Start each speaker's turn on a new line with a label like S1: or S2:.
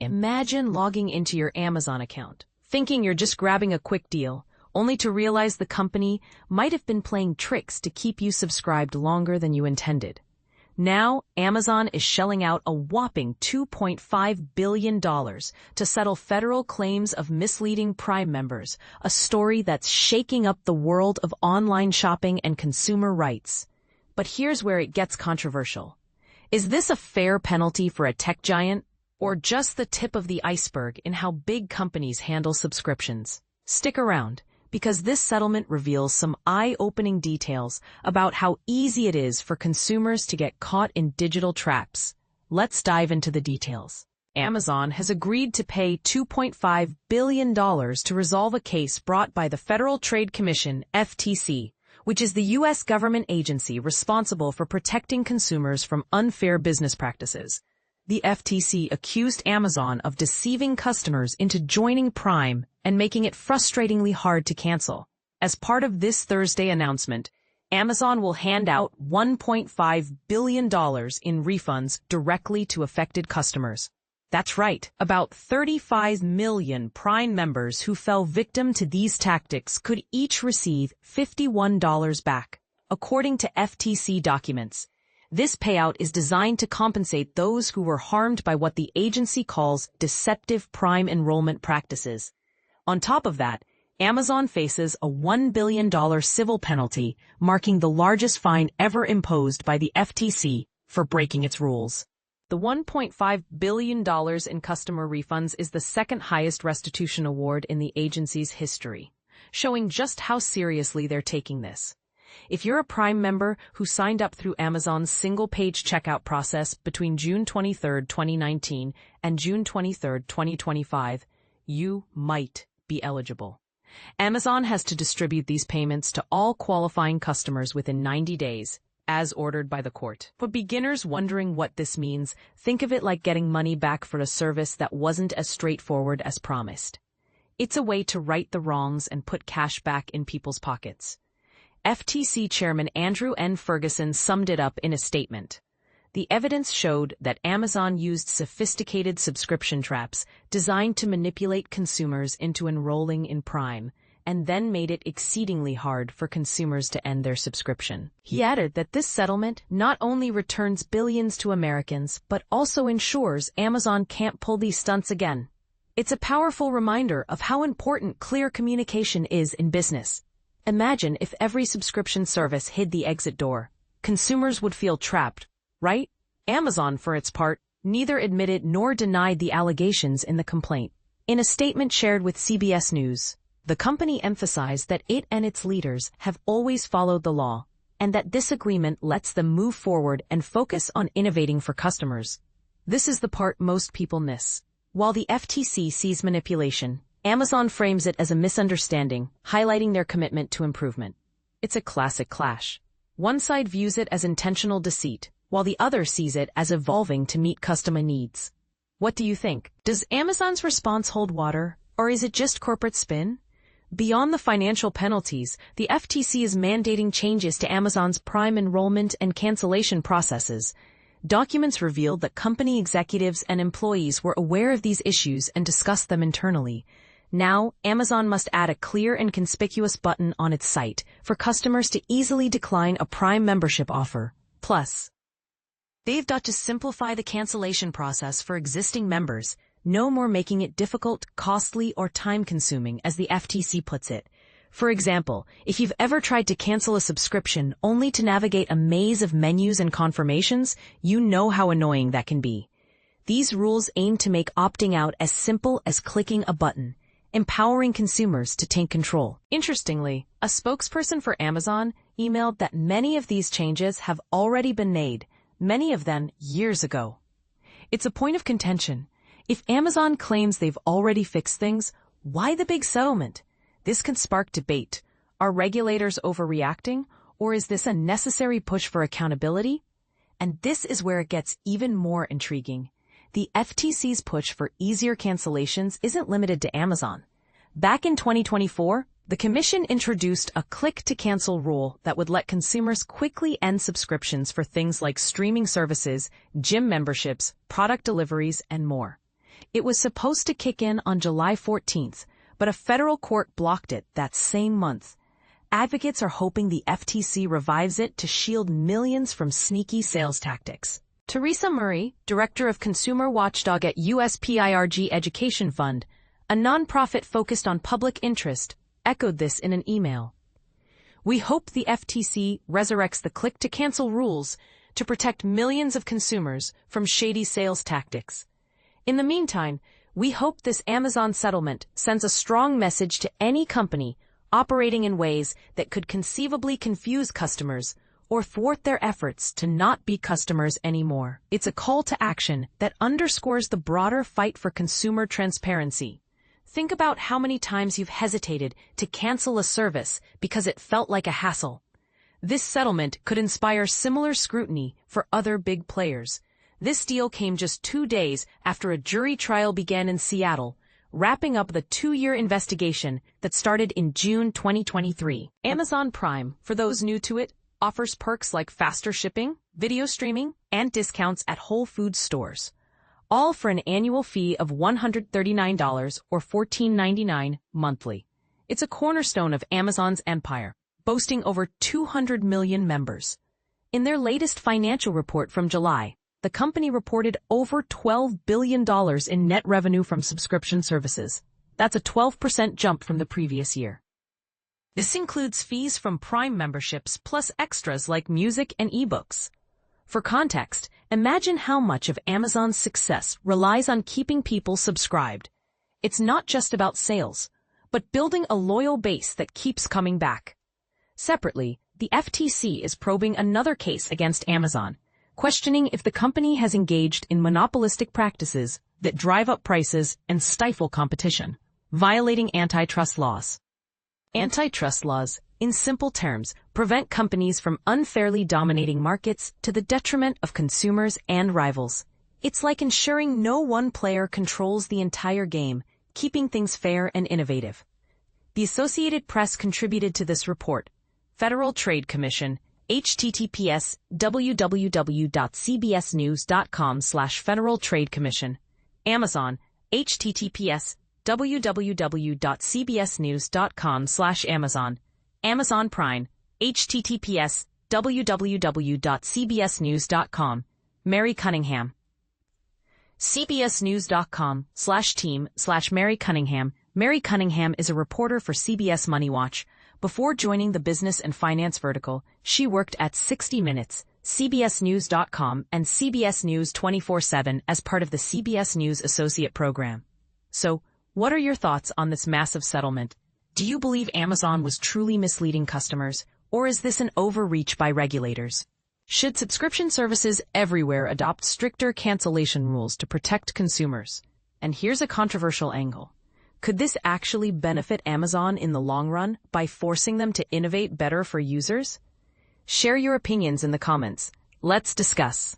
S1: Imagine logging into your Amazon account, thinking you're just grabbing a quick deal, only to realize the company might have been playing tricks to keep you subscribed longer than you intended. Now, Amazon is shelling out a whopping $2.5 billion to settle federal claims of misleading Prime members, a story that's shaking up the world of online shopping and consumer rights. But here's where it gets controversial. Is this a fair penalty for a tech giant, or just the tip of the iceberg in how big companies handle subscriptions? Stick around, because this settlement reveals some eye-opening details about how easy it is for consumers to get caught in digital traps. Let's dive into the details. Amazon has agreed to pay $2.5 billion to resolve a case brought by the Federal Trade Commission, FTC, which is the U.S. government agency responsible for protecting consumers from unfair business practices. The FTC accused Amazon of deceiving customers into joining Prime and making it frustratingly hard to cancel. As part of this Thursday announcement, Amazon will hand out $1.5 billion in refunds directly to affected customers. That's right, about 35 million Prime members who fell victim to these tactics could each receive $51 back, according to FTC documents. This payout is designed to compensate those who were harmed by what the agency calls deceptive Prime enrollment practices. On top of that, Amazon faces a $1 billion civil penalty, marking the largest fine ever imposed by the FTC for breaking its rules. The $1.5 billion in customer refunds is the second highest restitution award in the agency's history, showing just how seriously they're taking this. If you're a Prime member who signed up through Amazon's single-page checkout process between June 23, 2019 and June 23, 2025, you might be eligible. Amazon has to distribute these payments to all qualifying customers within 90 days, as ordered by the court. For beginners wondering what this means, think of it like getting money back for a service that wasn't as straightforward as promised. It's a way to right the wrongs and put cash back in people's pockets. FTC Chairman Andrew N. Ferguson summed it up in a statement. The evidence showed that Amazon used sophisticated subscription traps designed to manipulate consumers into enrolling in Prime, and then made it exceedingly hard for consumers to end their subscription. He added that this settlement not only returns billions to Americans, but also ensures Amazon can't pull these stunts again. It's a powerful reminder of how important clear communication is in business. Imagine if every subscription service hid the exit door. Consumers would feel trapped, right? Amazon, for its part, neither admitted nor denied the allegations in the complaint. In a statement shared with CBS News, the company emphasized that it and its leaders have always followed the law, and that this agreement lets them move forward and focus on innovating for customers. This is the part most people miss. While the FTC sees manipulation, Amazon frames it as a misunderstanding, highlighting their commitment to improvement. It's a classic clash. One side views it as intentional deceit, while the other sees it as evolving to meet customer needs. What do you think? Does Amazon's response hold water, or is it just corporate spin? Beyond the financial penalties, the FTC is mandating changes to Amazon's Prime enrollment and cancellation processes. Documents revealed that company executives and employees were aware of these issues and discussed them internally. Now, Amazon must add a clear and conspicuous button on its site for customers to easily decline a Prime membership offer. Plus, they've got to simplify the cancellation process for existing members. No more making it difficult, costly, or time-consuming, as the FTC puts it. For example, if you've ever tried to cancel a subscription only to navigate a maze of menus and confirmations, you know how annoying that can be. These rules aim to make opting out as simple as clicking a button, empowering consumers to take control. Interestingly, a spokesperson for Amazon emailed that many of these changes have already been made, many of them years ago. It's a point of contention. If Amazon claims they've already fixed things, why the big settlement? This can spark debate. Are regulators overreacting, or is this a necessary push for accountability? And this is where it gets even more intriguing. The FTC's push for easier cancellations isn't limited to Amazon. Back in 2024, the Commission introduced a click-to-cancel rule that would let consumers quickly end subscriptions for things like streaming services, gym memberships, product deliveries, and more. It was supposed to kick in on July 14th, but a federal court blocked it that same month. Advocates are hoping the FTC revives it to shield millions from sneaky sales tactics. Teresa Murray, director of consumer watchdog at USPIRG Education Fund, a nonprofit focused on public interest, echoed this in an email. "We hope the FTC resurrects the click-to-cancel rules to protect millions of consumers from shady sales tactics. In the meantime, we hope this Amazon settlement sends a strong message to any company operating in ways that could conceivably confuse customers or thwart their efforts to not be customers anymore. It's a call to action that underscores the broader fight for consumer transparency. Think about how many times you've hesitated to cancel a service because it felt like a hassle. This settlement could inspire similar scrutiny for other big players. This deal came just 2 days after a jury trial began in Seattle, wrapping up the 2-year investigation that started in June 2023. Amazon Prime, for those new to it, offers perks like faster shipping, video streaming, and discounts at Whole Foods stores, all for an annual fee of $139 or $14.99 monthly. It's a cornerstone of Amazon's empire, boasting over 200 million members. In their latest financial report from July, the company reported over $12 billion in net revenue from subscription services. That's a 12% jump from the previous year. This includes fees from Prime memberships plus extras like music and ebooks. For context, imagine how much of Amazon's success relies on keeping people subscribed. It's not just about sales, but building a loyal base that keeps coming back. Separately, the FTC is probing another case against Amazon, questioning if the company has engaged in monopolistic practices that drive up prices and stifle competition, violating antitrust laws. Antitrust laws, in simple terms, prevent companies from unfairly dominating markets to the detriment of consumers and rivals. It's like ensuring no one player controls the entire game, keeping things fair and innovative. The Associated Press contributed to this report. Federal Trade Commission, https www.cbsnews.com/Federal Trade Commission. Amazon, https www.cbsnews.com/Amazon. Amazon Prime, https www.cbsnews.com. Mary Cunningham. cbsnews.com/team/Mary Cunningham. Mary Cunningham is a reporter for CBS Money Watch. Before joining the business and finance vertical, she worked at 60 Minutes, CBSNews.com, and CBS News 24/7 as part of the CBS News Associate Program. So, what are your thoughts on this massive settlement? Do you believe Amazon was truly misleading customers, or is this an overreach by regulators? Should subscription services everywhere adopt stricter cancellation rules to protect consumers? And here's a controversial angle. Could this actually benefit Amazon in the long run by forcing them to innovate better for users? Share your opinions in the comments. Let's discuss.